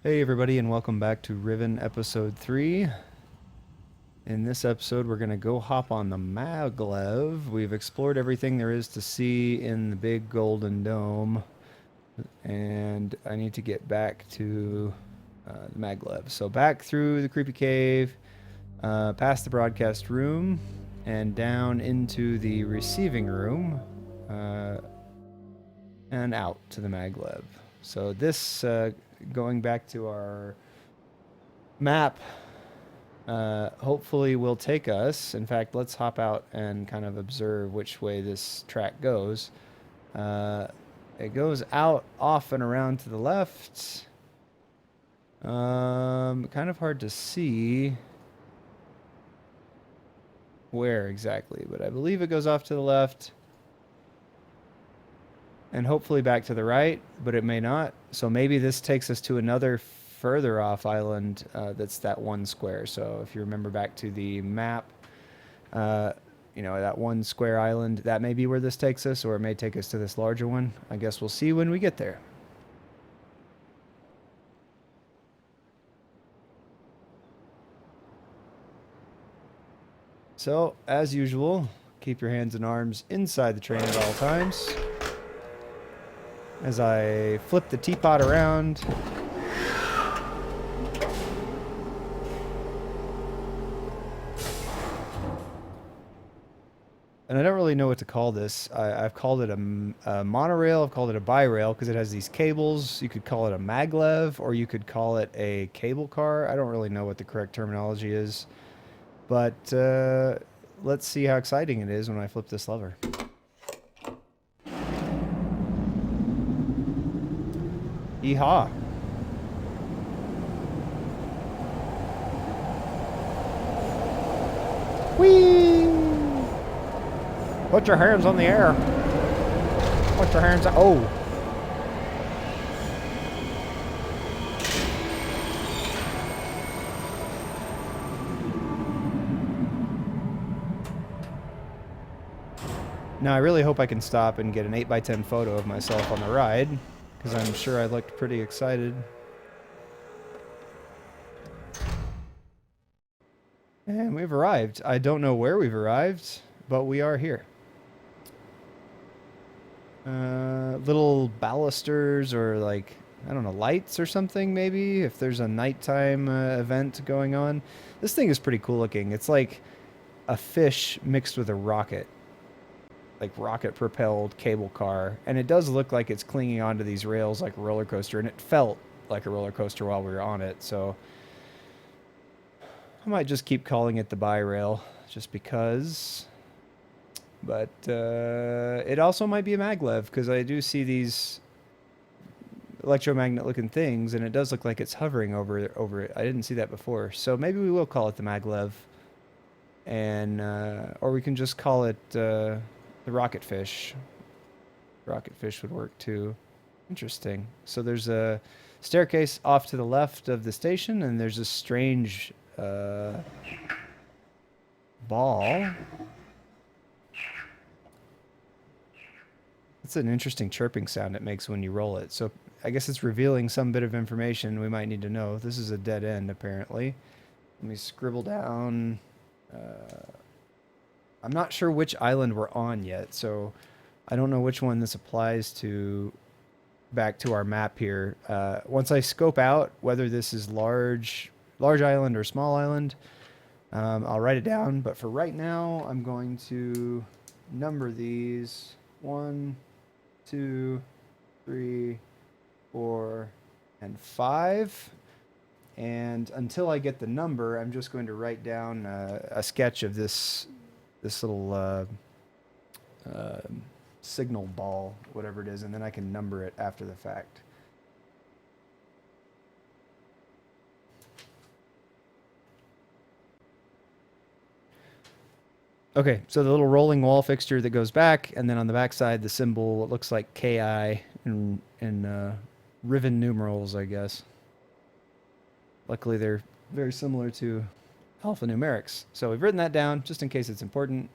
Hey everybody, and welcome back to Riven episode 3. In this episode we're going to go hop on the maglev. We've explored everything there is to see in the big golden dome, and I need to get back to the maglev. So back through the creepy cave, past the broadcast room, and down into the receiving room, uh, and out to the maglev. So this, going back to our map, hopefully will take us. In fact, let's hop out and kind of observe which way this track goes. It goes out off and around to the left. Kind of hard to see where exactly, but I believe it goes off to the left and hopefully back to the right, but it may not. So maybe this takes us to another further off island that's that one square. So if you remember back to the map, that one square island, that may be where this takes us, or it may take us to this larger one. I guess we'll see when we get there. So, as usual, keep your hands and arms inside the train at all times. As I flip the teapot around, and I don't really know what to call this. I've called it a monorail. I've called it a bi-rail because it has these cables. You could call it a maglev, or you could call it a cable car. I don't really know what the correct terminology is. But let's see how exciting it is when I flip this lever. Yeehaw. Whee! Put your hands on the air. Put your hands up. Oh. Now I really hope I can stop and get an 8x10 photo of myself on the ride, because I'm sure I looked pretty excited. And we've arrived. I don't know where we've arrived, but we are here. Little balusters or like, I don't know, lights or something maybe, if there's a nighttime event going on. This thing is pretty cool looking. It's like a fish mixed with a rocket. Like rocket propelled cable car, and it does look like it's clinging onto these rails like a roller coaster, and it felt like a roller coaster while we were on it. So I might just keep calling it the bi-rail just because. But it also might be a maglev, because I do see these electromagnet looking things, and it does look like it's hovering over it. I didn't see that before, so maybe we will call it the maglev, and or we can just call it the rocket fish. Rocket fish would work too. Interesting. So there's a staircase off to the left of the station, and there's a strange ball. It's an interesting chirping sound it makes when you roll it. So I guess it's revealing some bit of information we might need to know. This is a dead end, apparently. Let me scribble down. I'm not sure which island we're on yet, so I don't know which one this applies to back to our map here. Once I scope out whether this is large island or small island, I'll write it down. But for right now, I'm going to number these 1, 2, 3, 4, and 5. And until I get the number, I'm just going to write down a sketch of this little signal ball, whatever it is, and then I can number it after the fact. Okay, so the little rolling wall fixture that goes back, and then on the back side, the symbol, what looks like KI in Riven numerals, I guess. Luckily, they're very similar to alphanumerics. So we've written that down just in case it's important.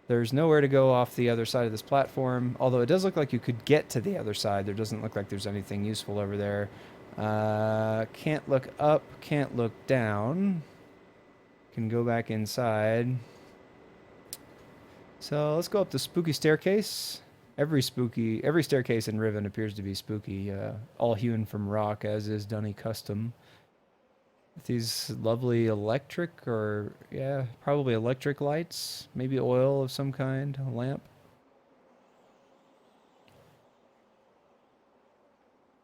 There's nowhere to go off the other side of this platform, although it does look like you could get to the other side. There doesn't look like there's anything useful over there. Can't look up, can't look down. Can go back inside. So let's go up the spooky staircase. Every staircase in Riven appears to be spooky, all hewn from rock, as is Dunny custom. With these lovely electric, or yeah, probably electric lights, maybe oil of some kind, a lamp.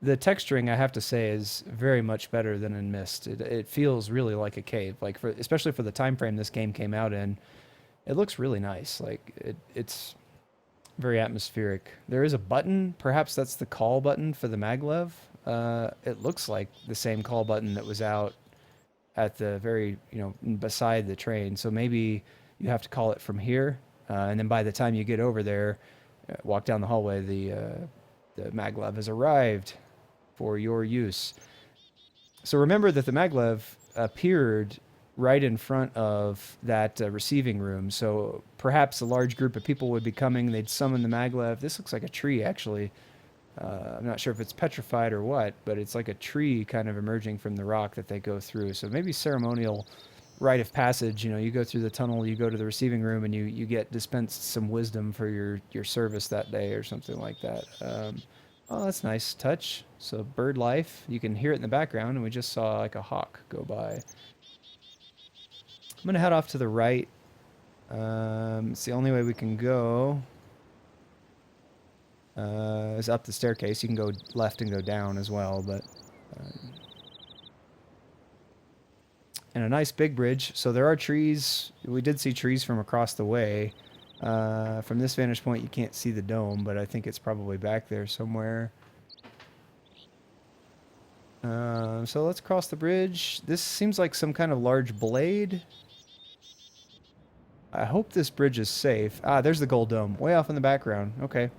The texturing, I have to say, is very much better than in Myst. It feels really like a cave, like especially for the time frame this game came out in. It looks really nice. Like it's very atmospheric. There is a button. Perhaps that's the call button for the maglev. It looks like the same call button that was out at the very, beside the train. So maybe you have to call it from here, and then by the time you get over there, walk down the hallway, the maglev has arrived for your use. So remember that the maglev appeared right in front of that receiving room. So perhaps a large group of people would be coming. They'd summon the maglev. This looks like a tree, actually. I'm not sure if it's petrified or what, but it's like a tree kind of emerging from the rock that they go through. So maybe ceremonial rite of passage. You go through the tunnel, you go to the receiving room, and you get dispensed some wisdom for your service that day or something like that. Oh, that's nice touch. So bird life, you can hear it in the background, and we just saw like a hawk go by. I'm gonna head off to the right. It's the only way we can go. Is up the staircase. You can go left and go down as well, but and a nice big bridge. So there are trees. We did see trees from across the way. From this vantage point, you can't see the dome, but I think it's probably back there somewhere. So let's cross the bridge. This seems like some kind of large blade. I hope this bridge is safe. Ah, there's the gold dome, way off in the background. Okay.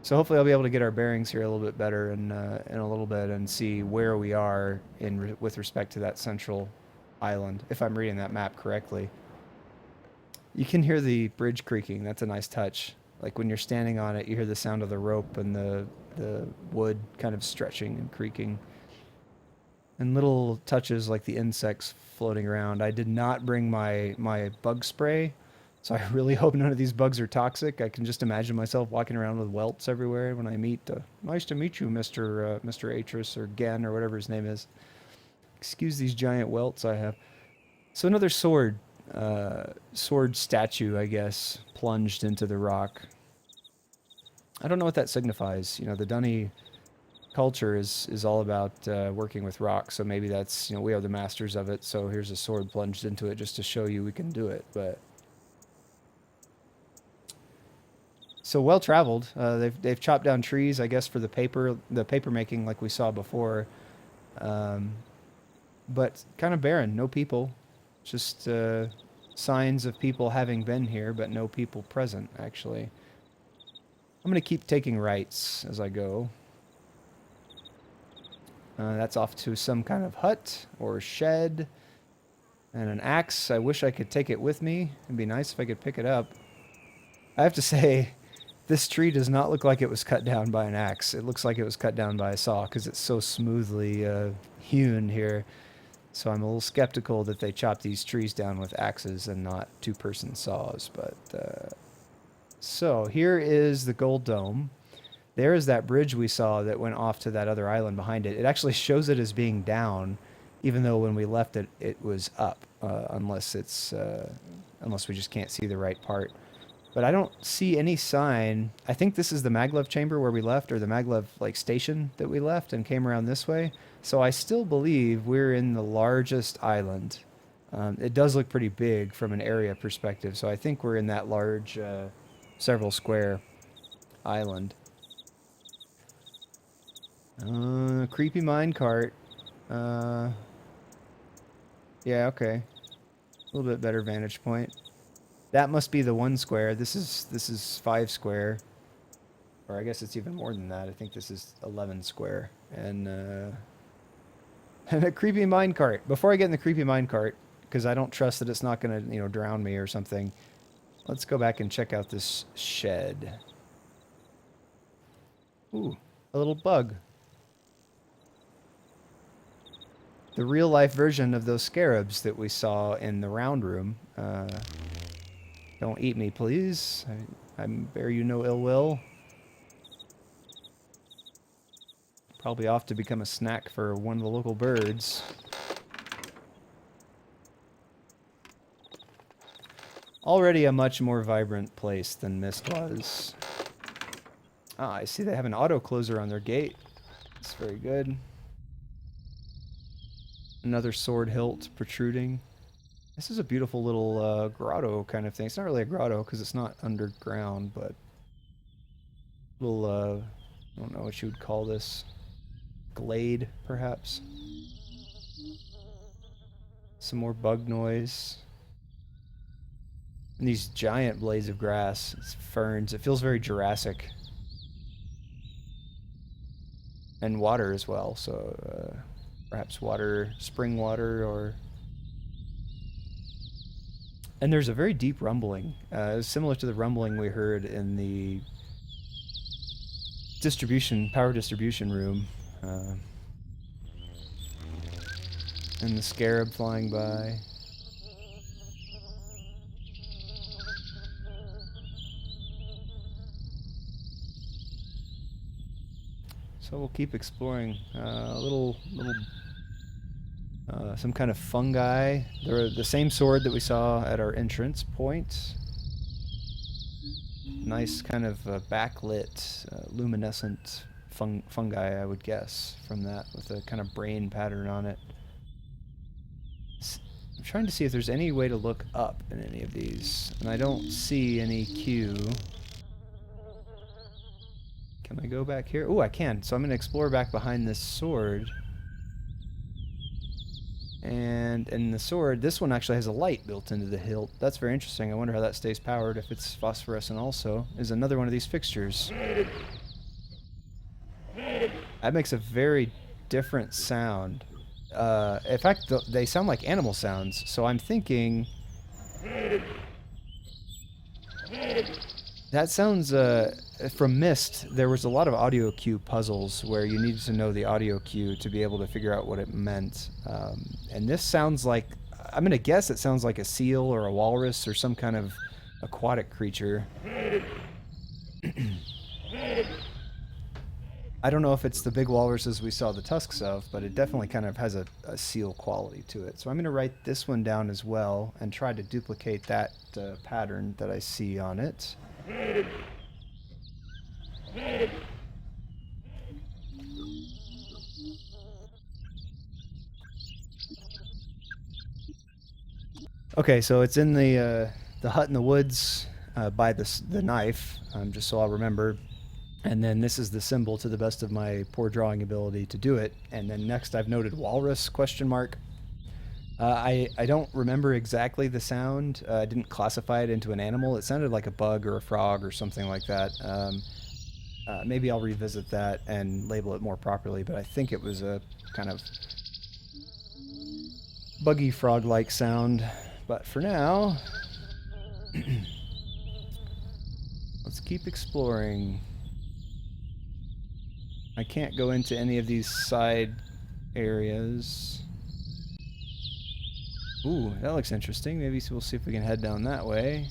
So hopefully I'll be able to get our bearings here a little bit better in a little bit and see where we are with respect to that central island, if I'm reading that map correctly. You can hear the bridge creaking. That's a nice touch. Like when you're standing on it, you hear the sound of the rope and the wood kind of stretching and creaking. And little touches like the insects floating around. I did not bring my bug spray, so I really hope none of these bugs are toxic. I can just imagine myself walking around with welts everywhere when I meet. Nice to meet you, Mr. Atris or Gen or whatever his name is. Excuse these giant welts I have. So another sword statue, I guess, plunged into the rock. I don't know what that signifies. The Dunny culture is all about working with rock, so maybe that's, we are the masters of it, so here's a sword plunged into it just to show you we can do it. But so well traveled. They've chopped down trees, I guess, for the paper making like we saw before. But kind of barren, no people. Just signs of people having been here, but no people present, actually. I'm going to keep taking rights as I go. That's off to some kind of hut or shed. And an axe. I wish I could take it with me. It'd be nice if I could pick it up. I have to say, this tree does not look like it was cut down by an axe. It looks like it was cut down by a saw because it's so smoothly hewn here. So I'm a little skeptical that they chop these trees down with axes and not two-person saws. But so here is the gold dome. There is that bridge we saw that went off to that other island behind it. It actually shows it as being down, even though when we left it, it was up, unless we just can't see the right part. But I don't see any sign. I think this is the maglev chamber where we left, or the maglev station that we left and came around this way. So I still believe we're in the largest island. It does look pretty big from an area perspective, so I think we're in that large, several square island. Creepy minecart. Yeah, okay. A little bit better vantage point. That must be the 1 square. This is 5 square. Or I guess it's even more than that. I think this is 11 square. And a creepy minecart. Before I get in the creepy minecart, because I don't trust that it's not going to, drown me or something, let's go back and check out this shed. Ooh, a little bug. the real life version of those scarabs that we saw in the round room. Don't eat me, please. I bear you no ill will. Probably off to become a snack for one of the local birds. Already a much more vibrant place than Mist was. Ah, I see they have an auto closer on their gate. That's very good. Another sword hilt protruding. This is a beautiful little grotto kind of thing. It's not really a grotto because it's not underground, but little, I don't know what you would call this. Glade, perhaps. Some more bug noise. And these giant blades of grass. It's ferns. It feels very Jurassic. And water as well, so perhaps water, spring water, or... And there's a very deep rumbling, similar to the rumbling we heard in the power distribution room. And the scarab flying by. So we'll keep exploring. Some kind of fungi. They're the same sword that we saw at our entrance point. Nice kind of backlit, luminescent fungi, I would guess, from that, with a kind of brain pattern on it. I'm trying to see if there's any way to look up in any of these, and I don't see any cue. Can I go back here? Oh, I can. So I'm going to explore back behind this sword. And in the sword, this one actually has a light built into the hilt. That's very interesting. I wonder how that stays powered if it's phosphorescent also. Is another one of these fixtures. That makes a very different sound. In fact, they sound like animal sounds. So I'm thinking... That sounds, from Myst, there was a lot of audio cue puzzles where you needed to know the audio cue to be able to figure out what it meant. And this sounds like, I'm going to guess it sounds like a seal or a walrus or some kind of aquatic creature. I don't know if it's the big walruses we saw the tusks of, but it definitely kind of has a seal quality to it. So I'm going to write this one down as well and try to duplicate that pattern that I see on it. Okay, so it's in the hut in the woods by the knife, just so I'll remember. And then this is the symbol to the best of my poor drawing ability to do it. And then next I've noted walrus, question mark. I don't remember exactly the sound. I didn't classify it into an animal. It sounded like a bug or a frog or something like that. Maybe I'll revisit that and label it more properly, but I think it was a kind of buggy frog-like sound. But for now, let's keep exploring. I can't go into any of these side areas. Ooh, that looks interesting. Maybe we'll see if we can head down that way.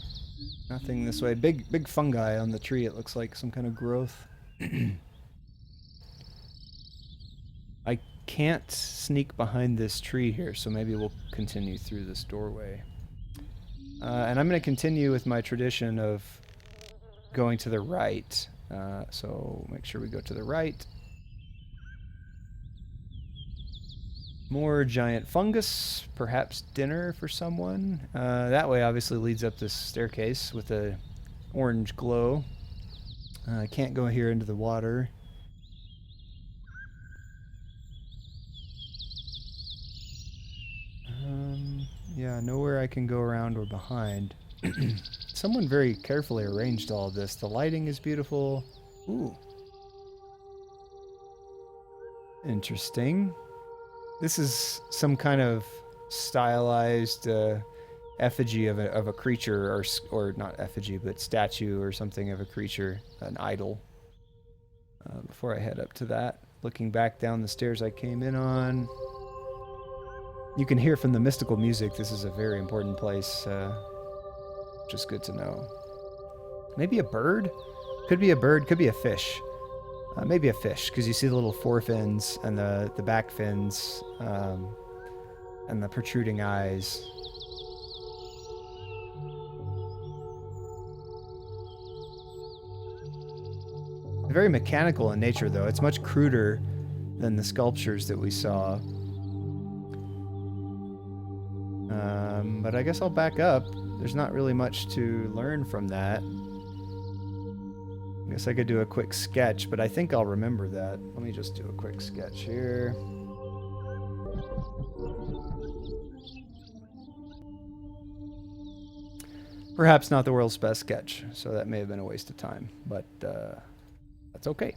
Nothing this way. Big fungi on the tree. It looks like some kind of growth. I can't sneak behind this tree here, so maybe we'll continue through this doorway. And I'm going to continue with my tradition of going to the right. So make sure we go to the right. More giant fungus, perhaps dinner for someone. That way obviously leads up this staircase with a orange glow. I can't go here into the water. Yeah, nowhere I can go around or behind. Someone very carefully arranged all of this. The lighting is beautiful. Ooh. Interesting. This is some kind of stylized effigy of a creature, or not effigy, but statue or something of a creature, an idol. Before I head up to that, looking back down the stairs I came in on. You can hear from the mystical music this is a very important place, which is good to know. Maybe a bird? Could be a bird, could be a fish. Maybe a fish, because you see the little forefins and the back fins and the protruding eyes. Very mechanical in nature, though. It's much cruder than the sculptures that we saw. But I guess I'll back up. There's not really much to learn from that. I guess I could do a quick sketch, but I think I'll remember that. Let me just do a quick sketch here. Perhaps not the world's best sketch, so that may have been a waste of time, but that's okay.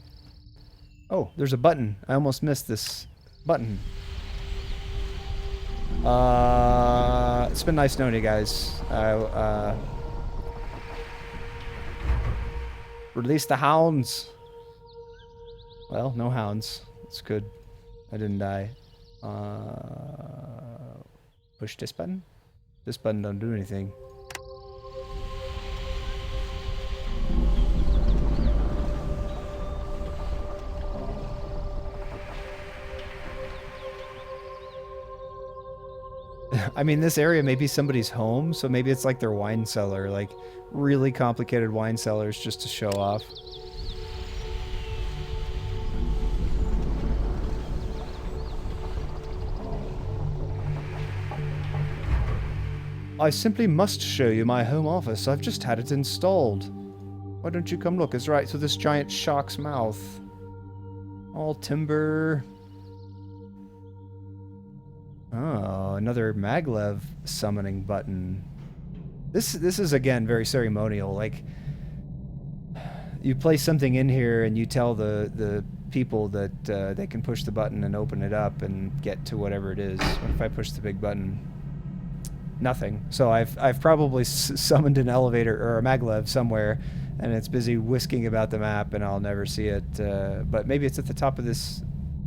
Oh, there's a button. I almost missed this button. It's been nice knowing you guys. Release the hounds. Well, no hounds. That's good. I didn't die. Push this button? This button don't do anything. I mean, this area may be somebody's home, so maybe it's like their wine cellar, like really complicated wine cellars just to show off. I simply must show you my home office. I've just had it installed. Why don't you come look? It's right through this giant shark's mouth. All timber. Oh, another maglev summoning button. This is again very ceremonial. Like, you place something in here and you tell the people that they can push the button and open it up and get to whatever it is. What if I push the big button? Nothing. So I've probably summoned an elevator or a maglev somewhere, and it's busy whisking about the map, and I'll never see it. But maybe it's at the top of this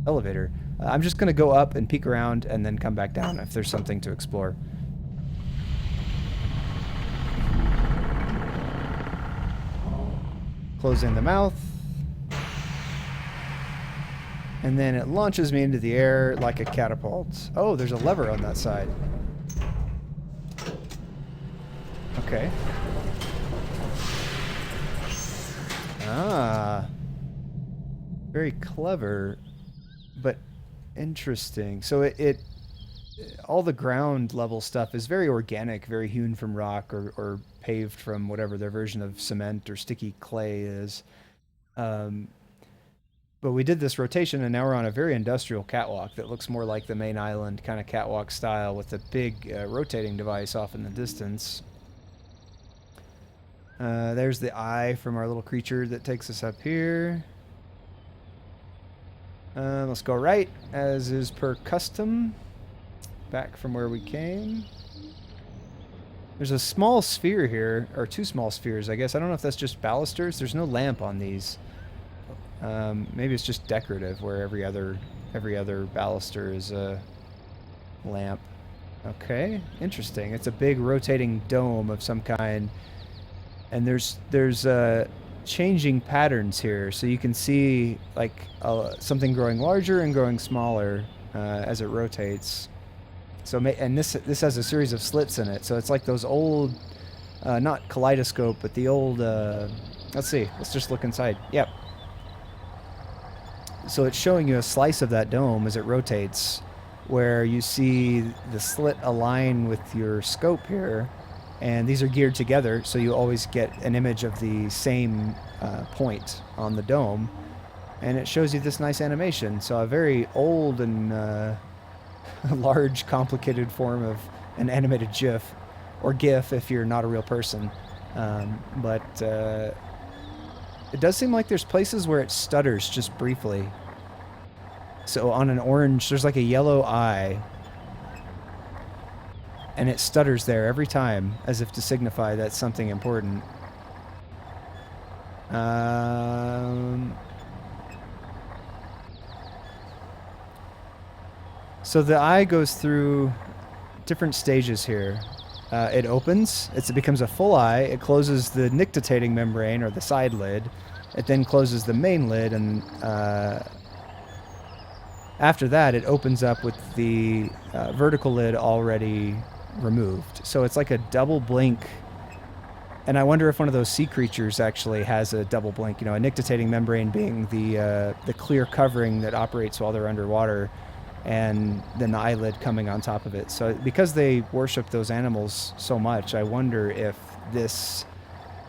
elevator. I'm just going to go up and peek around and then come back down if there's something to explore. Closing the mouth. And then it launches me into the air like a catapult. Oh, there's a lever on that side. Okay. Ah. Very clever, but interesting. So it all the ground level stuff is very organic, very hewn from rock or paved from whatever their version of cement or sticky clay is. But we did this rotation, and now we're on a very industrial catwalk that looks more like the main island kind of catwalk style with a big rotating device off in the distance. There's the eye from our little creature that takes us up here. Let's go right, as is per custom. Back from where we came. There's a small sphere here, or two small spheres, I guess. I don't know if that's just balusters. There's no lamp on these. Maybe it's just decorative, where every other baluster is a lamp. Okay, interesting. It's a big rotating dome of some kind, and there's changing patterns here, so you can see like something growing larger and growing smaller as it rotates. So, and this has a series of slits in it, so it's like those old, not kaleidoscope, but the old. Let's see. Let's just look inside. Yep. So it's showing you a slice of that dome as it rotates, where you see the slit align with your scope here, and these are geared together, so you always get an image of the same point on the dome, and it shows you this nice animation. So a very old and large, complicated form of an animated GIF, or GIF if you're not a real person. But it does seem like there's places where it stutters just briefly. So on an orange, there's like a yellow eye, and it stutters there every time, as if to signify that's something important. So the eye goes through different stages here. It opens, it becomes a full eye, it closes the nictitating membrane or the side lid, it then closes the main lid, and after that it opens up with the vertical lid already removed. So it's like a double blink. And I wonder if one of those sea creatures actually has a double blink. You know, a nictitating membrane being the clear covering that operates while they're underwater, and then the eyelid coming on top of it. So because they worship those animals so much, I wonder if this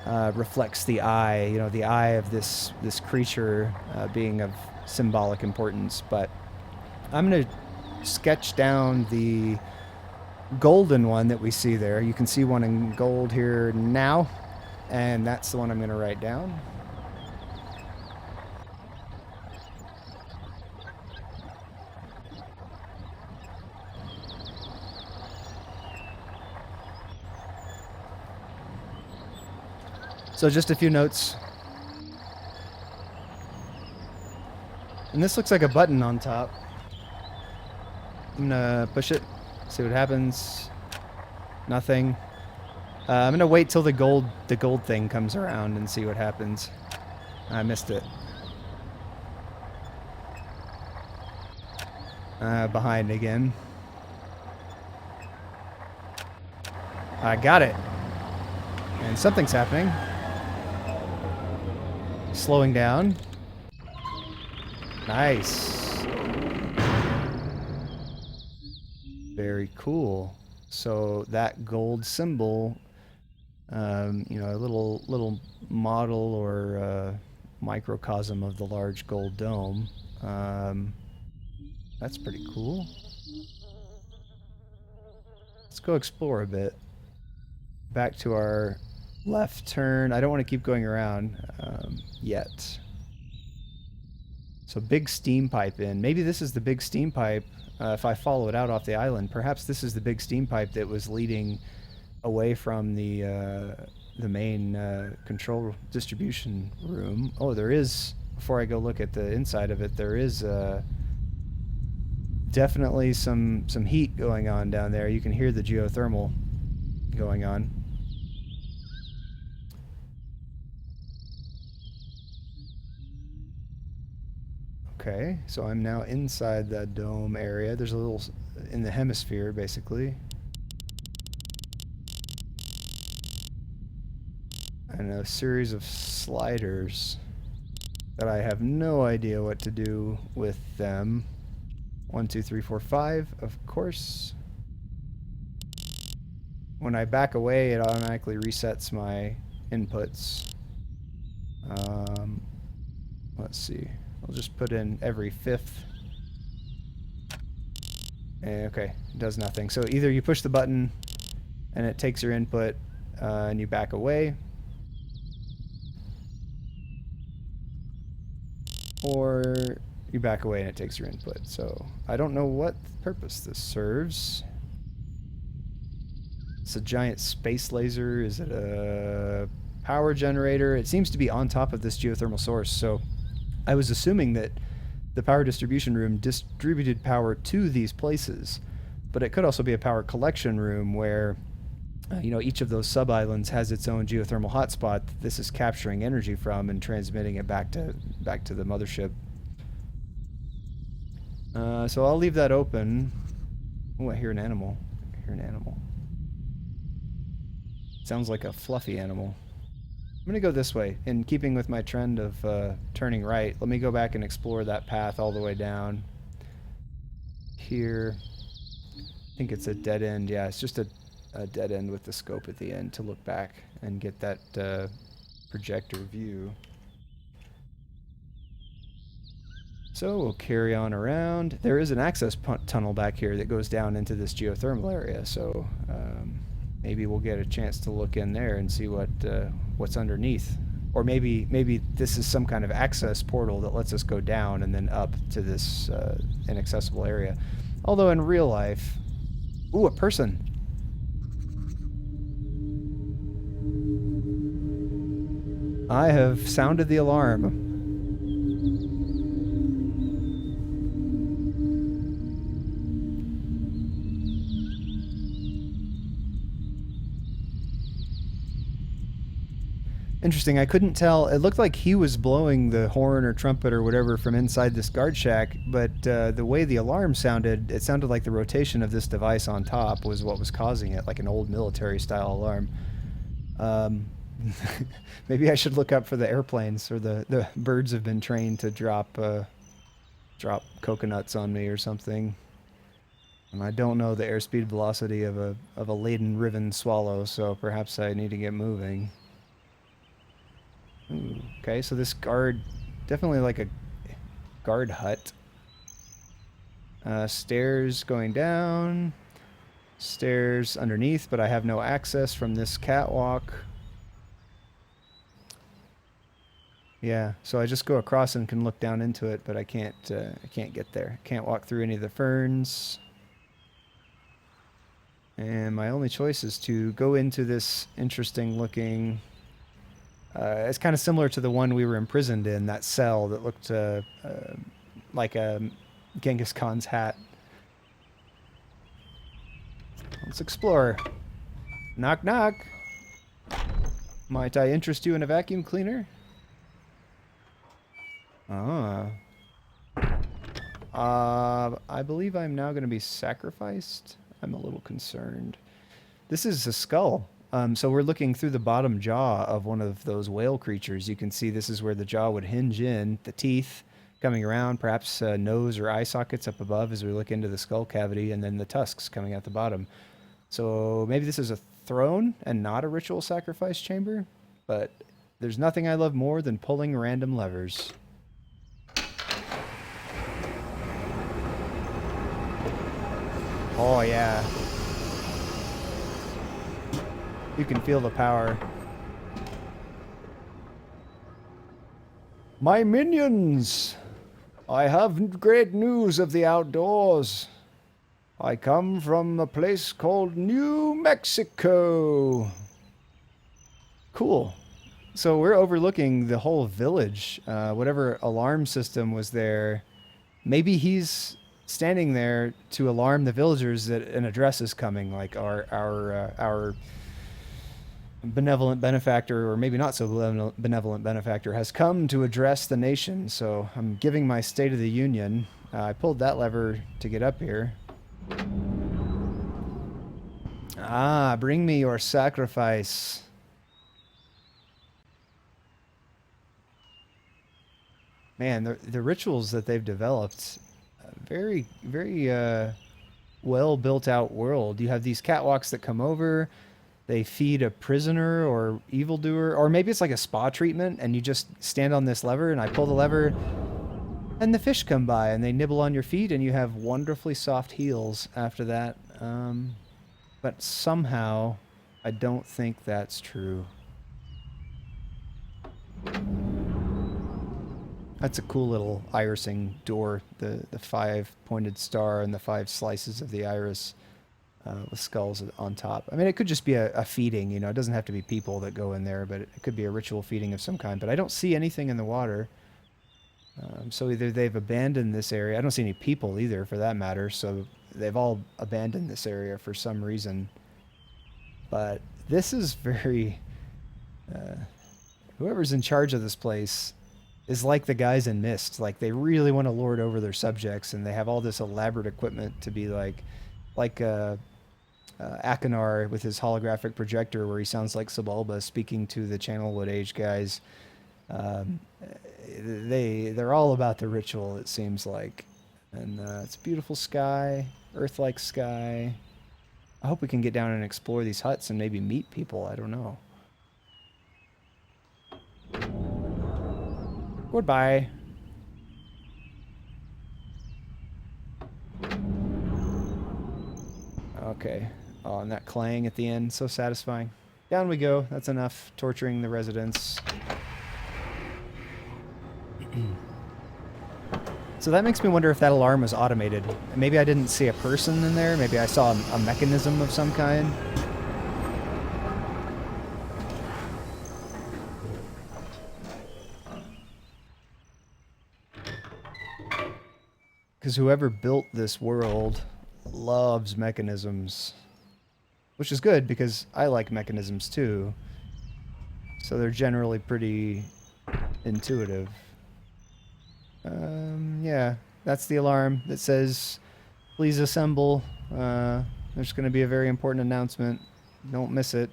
reflects the eye. You know, the eye of this creature being of symbolic importance. But I'm going to sketch down the golden one that we see there. You can see one in gold here now, and that's the one I'm going to write down. So just a few notes. And this looks like a button on top. I'm going to push it. See what happens. Nothing. I'm gonna wait till the gold thing comes around and see what happens. I missed it. Behind again. I got it. And something's happening. Slowing down. Nice. Very cool. So that gold symbol, you know, a little model or microcosm of the large gold dome. That's pretty cool. Let's go explore a bit. Back to our left turn. I don't want to keep going around yet. So big steam pipe in. Maybe this is the big steam pipe. If I follow it out off the island, perhaps this is the big steam pipe that was leading away from the main control distribution room. Oh, there is, before I go look at the inside of it, there is definitely some heat going on down there. You can hear the geothermal going on. Okay, so I'm now inside that dome area. There's a little, in the hemisphere, basically. And a series of sliders that I have no idea what to do with them. 1, 2, 3, 4, 5, of course. When I back away, it automatically resets my inputs. Let's see. I'll just put in every 5th. Okay, it does nothing. So either you push the button and it takes your input and you back away, or you back away and it takes your input. So I don't know what purpose this serves. It's a giant space laser. Is it a power generator? It seems to be on top of this geothermal source. So I was assuming that the power distribution room distributed power to these places, but it could also be a power collection room where you know, each of those sub-islands has its own geothermal hotspot that this is capturing energy from and transmitting it back to the mothership. So I'll leave that open. Oh, I hear an animal. I hear an animal. Sounds like a fluffy animal. I'm going to go this way. In keeping with my trend of turning right, let me go back and explore that path all the way down. Here. I think it's a dead end. Yeah, it's just a dead end with the scope at the end to look back and get that projector view. So we'll carry on around. There is an access tunnel back here that goes down into this geothermal area, so maybe we'll get a chance to look in there and see what's underneath. Or maybe this is some kind of access portal that lets us go down and then up to this inaccessible area. Although in real life... Ooh, a person! I have sounded the alarm. Interesting. I couldn't tell. It looked like he was blowing the horn or trumpet or whatever from inside this guard shack, but the way the alarm sounded, it sounded like the rotation of this device on top was what was causing it, like an old military style alarm. Um, maybe I should look up for the airplanes, or the birds have been trained to drop coconuts on me or something. And I don't know the airspeed velocity of a laden Riven swallow, so perhaps I need to get moving. Ooh, okay, so this guard, definitely like a guard hut. Stairs going down, stairs underneath, but I have no access from this catwalk. Yeah, so I just go across and can look down into it, but I can't get there. Can't walk through any of the ferns. And my only choice is to go into this interesting looking... it's kind of similar to the one we were imprisoned in, that cell that looked like a Genghis Khan's hat. Let's explore. Knock, knock. Might I interest you in a vacuum cleaner? Ah. I believe I'm now going to be sacrificed. I'm a little concerned. This is a skull. So we're looking through the bottom jaw of one of those whale creatures. You can see this is where the jaw would hinge in, the teeth coming around, perhaps nose or eye sockets up above as we look into the skull cavity, and then the tusks coming out the bottom. So maybe this is a throne and not a ritual sacrifice chamber, but there's nothing I love more than pulling random levers. Oh yeah. You can feel the power. My minions! I have great news of the outdoors. I come from a place called New Mexico. Cool. So we're overlooking the whole village. Whatever alarm system was there, maybe he's standing there to alarm the villagers that an address is coming, like our benevolent benefactor, or maybe not so benevolent benefactor, has come to address the nation. So I'm giving my State of the Union. I pulled that lever to get up here. Ah, bring me your sacrifice. Man, the rituals that they've developed, very, very well built out world. You have these catwalks that come over. They feed a prisoner or evildoer, or maybe it's like a spa treatment, and you just stand on this lever, and I pull the lever, and the fish come by, and they nibble on your feet, and you have wonderfully soft heels after that. But somehow, I don't think that's true. That's a cool little irising door, the 5-pointed star and the 5 slices of the iris. With skulls on top. I mean, it could just be a feeding, you know, it doesn't have to be people that go in there, but it could be a ritual feeding of some kind. But I don't see anything in the water. So either they've abandoned this area. I don't see any people either, for that matter. So they've all abandoned this area for some reason. But this is very... whoever's in charge of this place is like the guys in Myst. Like, they really want to lord over their subjects, and they have all this elaborate equipment to be like Akinar with his holographic projector, where he sounds like Sebulba speaking to the Channelwood Age guys. They're all about the ritual, it seems like. And it's a beautiful sky, Earth-like sky. I hope we can get down and explore these huts and maybe meet people. I don't know. Goodbye. Okay. Oh, and that clang at the end, so satisfying. Down we go. That's enough torturing the residents. So that makes me wonder if that alarm was automated. Maybe I didn't see a person in there. Maybe I saw a mechanism of some kind. Because whoever built this world loves mechanisms. Which is good, because I like mechanisms too. So they're generally pretty intuitive. Yeah, that's the alarm that says, please assemble. There's going to be a very important announcement. Don't miss it.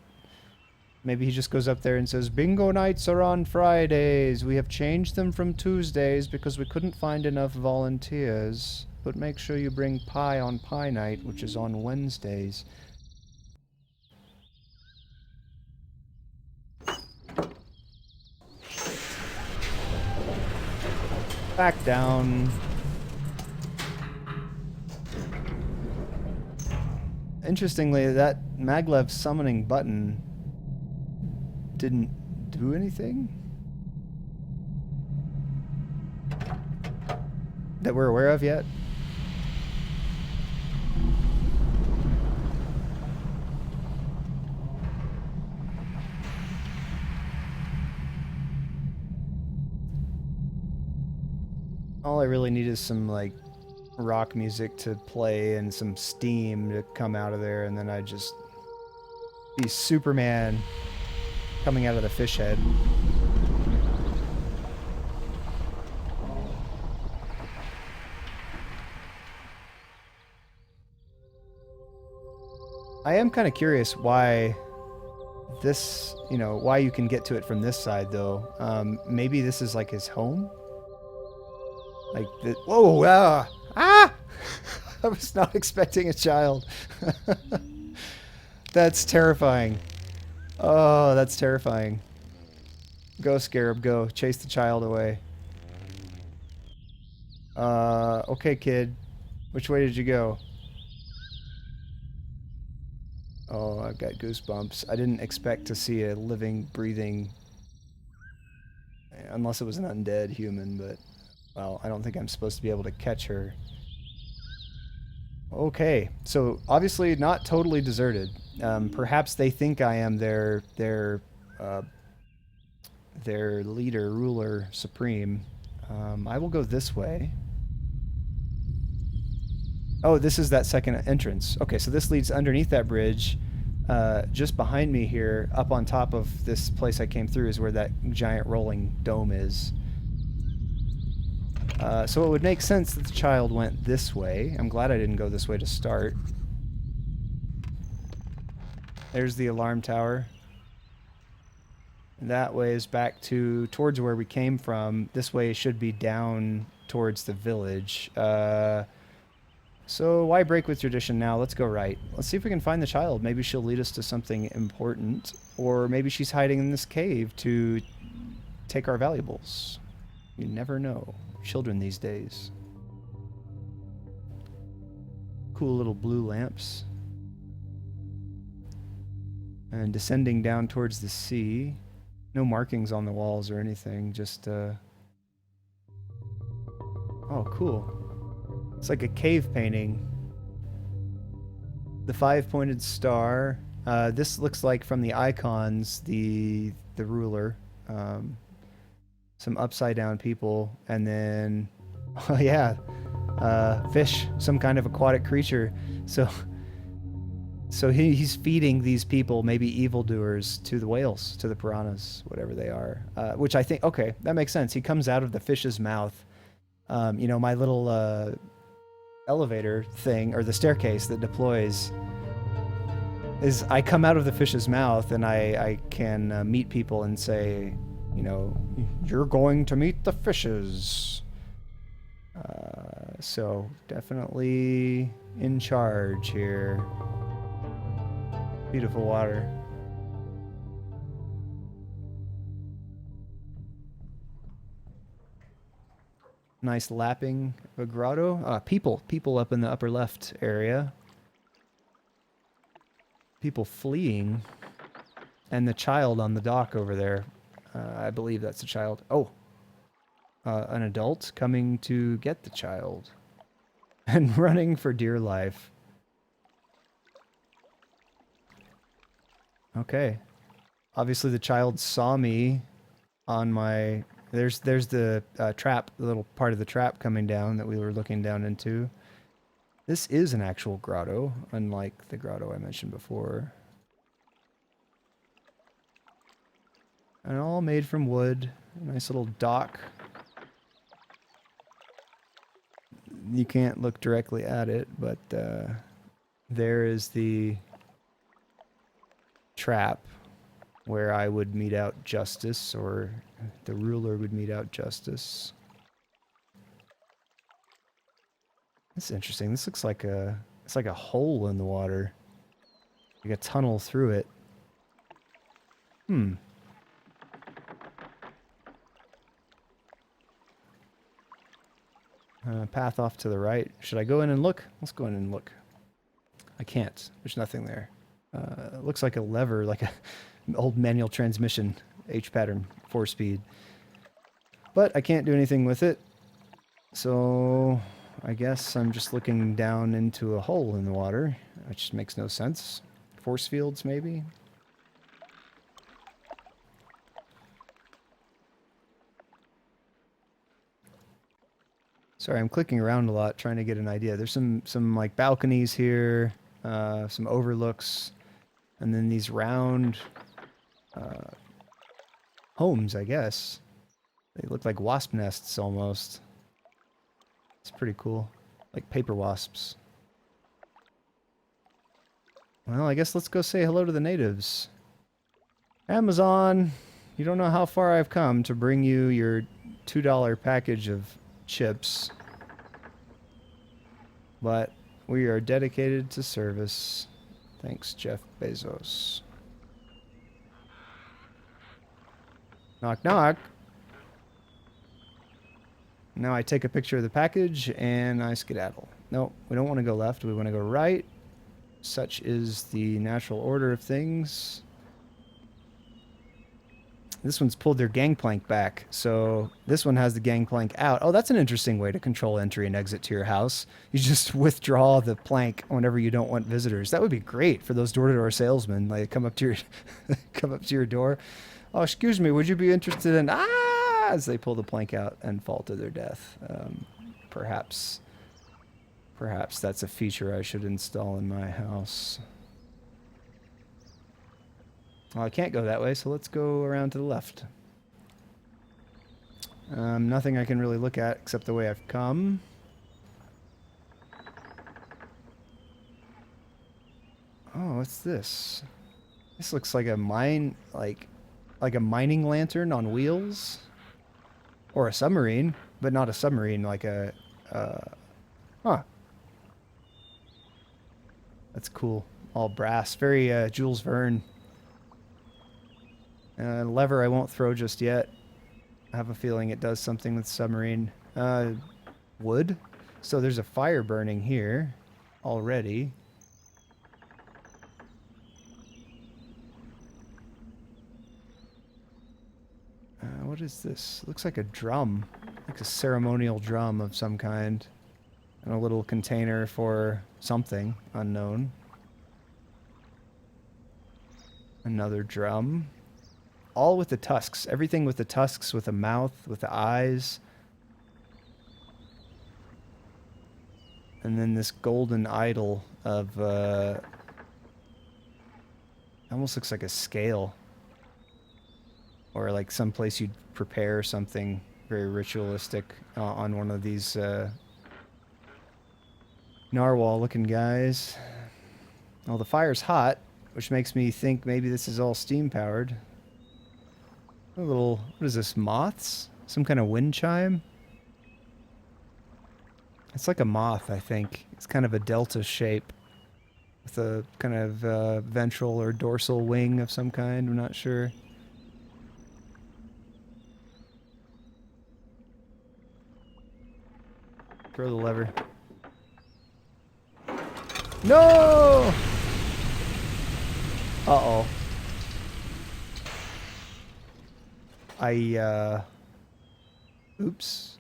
Maybe he just goes up there and says, bingo nights are on Fridays. We have changed them from Tuesdays because we couldn't find enough volunteers. But make sure you bring pie on pie night, which is on Wednesdays. Back down. Interestingly, that maglev summoning button didn't do anything that we're aware of yet. All I really need is some, like, rock music to play and some steam to come out of there, and then I'd just be Superman coming out of the fish head. I am kind of curious why this, you know, why you can get to it from this side, though. Maybe this is like his home? Like, whoa, ah! I was not expecting a child. That's terrifying. Oh, that's terrifying. Go, Scarab, go. Chase the child away. Okay, kid. Which way did you go? Oh, I've got goosebumps. I didn't expect to see a living, breathing... Unless it was an undead human, but... Well, I don't think I'm supposed to be able to catch her. Okay, so obviously not totally deserted. Perhaps they think I am their leader, ruler, supreme. I will go this way. Oh, this is that second entrance. Okay, so this leads underneath that bridge. Just behind me here, up on top of this place I came through, is where that giant rolling dome is. So it would make sense that the child went this way. I'm glad I didn't go this way to start. There's the alarm tower. And that way is back towards where we came from. This way should be down towards the village. So why break with tradition now? Let's go right. Let's see if we can find the child. Maybe she'll lead us to something important. Or maybe she's hiding in this cave to take our valuables. You never know. Children these days. Cool little blue lamps. And descending down towards the sea. No markings on the walls or anything, just oh, cool. It's like a cave painting. The five-pointed star. This looks like, from the icons, the ruler. Some upside-down people, and then, oh yeah, fish, some kind of aquatic creature. So he's feeding these people, maybe evildoers, to the whales, to the piranhas, whatever they are. Which I think, okay, that makes sense. He comes out of the fish's mouth. You know, my little elevator thing, or the staircase that deploys, is I come out of the fish's mouth, and I can meet people and say, you know, you're going to meet the fishes. So definitely in charge here. Beautiful water. Nice lapping of a grotto. People up in the upper left area. People fleeing. And the child on the dock over there. I believe that's a child. Oh. An adult coming to get the child. And running for dear life. Okay. Obviously the child saw me on my... There's the trap, the little part of the trap coming down that we were looking down into. This is an actual grotto, unlike the grotto I mentioned before. And all made from wood. Nice little dock. You can't look directly at it, but there is the trap where I would mete out justice, or the ruler would mete out justice. That's interesting. This looks like it's like a hole in the water. Like a tunnel through it. Path off to the right. Should I go in and look? Let's go in and look. I can't. There's nothing there. It looks like a lever, like an old manual transmission, H pattern, 4-speed. But I can't do anything with it. So I guess I'm just looking down into a hole in the water, which makes no sense. Force fields, maybe? Sorry, I'm clicking around a lot trying to get an idea. There's some like balconies here, some overlooks, and then these round homes, I guess. They look like wasp nests almost. It's pretty cool. Like paper wasps. Well, I guess let's go say hello to the natives. Amazon, you don't know how far I've come to bring you your $2 package of chips. But we are dedicated to service. Thanks, Jeff Bezos. Knock, knock. Now I take a picture of the package and I skedaddle. No, we don't want to go left. We want to go right. Such is the natural order of things. This one's pulled their gangplank back, so this one has the gangplank out. Oh, that's an interesting way to control entry and exit to your house. You just withdraw the plank whenever you don't want visitors. That would be great for those door-to-door salesmen. Like, come up to your, come up to your door. Oh, excuse me, would you be interested in... as they pull the plank out and fall to their death. Perhaps that's a feature I should install in my house. Well, I can't go that way, so let's go around to the left. Nothing I can really look at except the way I've come. Oh, what's this? This looks like a like a mining lantern on wheels. Or a submarine, but not a submarine, like a... Huh. That's cool. All brass. Very Jules Verne. Lever I won't throw just yet. I have a feeling it does something with submarine. Wood? So there's a fire burning here already. What is this? Looks like a drum. Like a ceremonial drum of some kind. And a little container for something unknown. Another drum. All with the tusks. Everything with the tusks, with a mouth, with the eyes. And then this golden idol of... almost looks like a scale. Or like someplace you'd prepare something very ritualistic on one of these narwhal-looking guys. Well, the fire's hot, which makes me think maybe this is all steam-powered. A little... what is this, moths? Some kind of wind chime? It's like a moth, I think. It's kind of a delta shape. With a kind of ventral or dorsal wing of some kind, I'm not sure. Throw the lever. No! Uh-oh. Oops.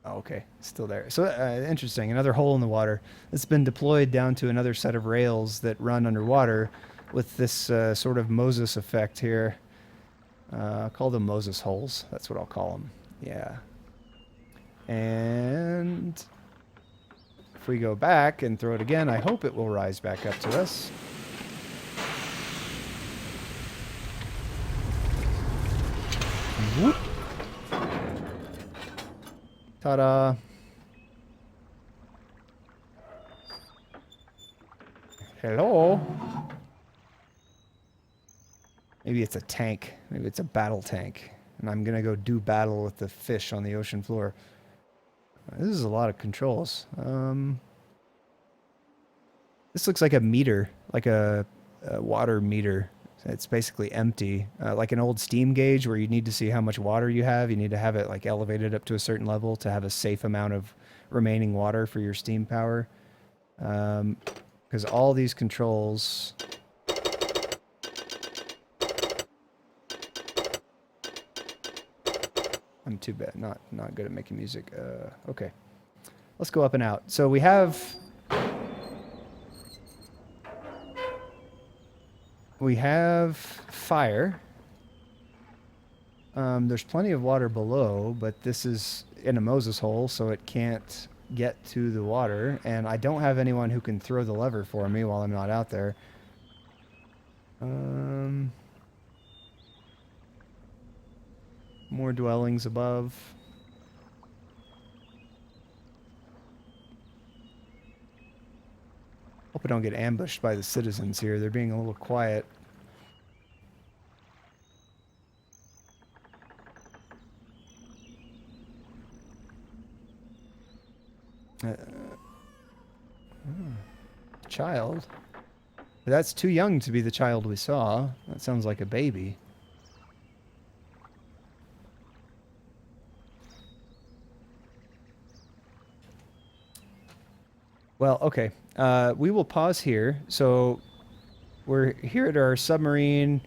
Oh, okay. Still there. So, interesting. Another hole in the water. It's been deployed down to another set of rails that run underwater with this sort of Moses effect here. Call them Moses holes. That's what I'll call them. Yeah. And if we go back and throw it again, I hope it will rise back up to us. Whoop. Ta-da. Hello? Maybe it's a tank. Maybe it's a battle tank. And I'm gonna go do battle with the fish on the ocean floor. This is a lot of controls. This looks like a meter, like a water meter. It's basically empty, like an old steam gauge where you need to see how much water you have. You need to have it like elevated up to a certain level to have a safe amount of remaining water for your steam power. Because all these controls... I'm too bad, not good at making music. Okay, let's go up and out. So we have fire. There's plenty of water below, but this is in a Moses hole, so it can't get to the water. And I don't have anyone who can throw the lever for me while I'm not out there. More dwellings above. Hope I don't get ambushed by the citizens here. They're being a little quiet. Child? That's too young to be the child we saw. That sounds like a baby. Well, okay. We will pause here. So we're here at our submarine.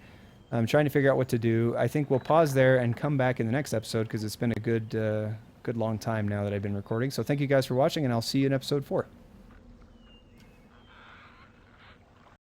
I'm trying to figure out what to do. I think we'll pause there and come back in the next episode because it's been a good long time now that I've been recording. So thank you guys for watching, and I'll see you in episode 4.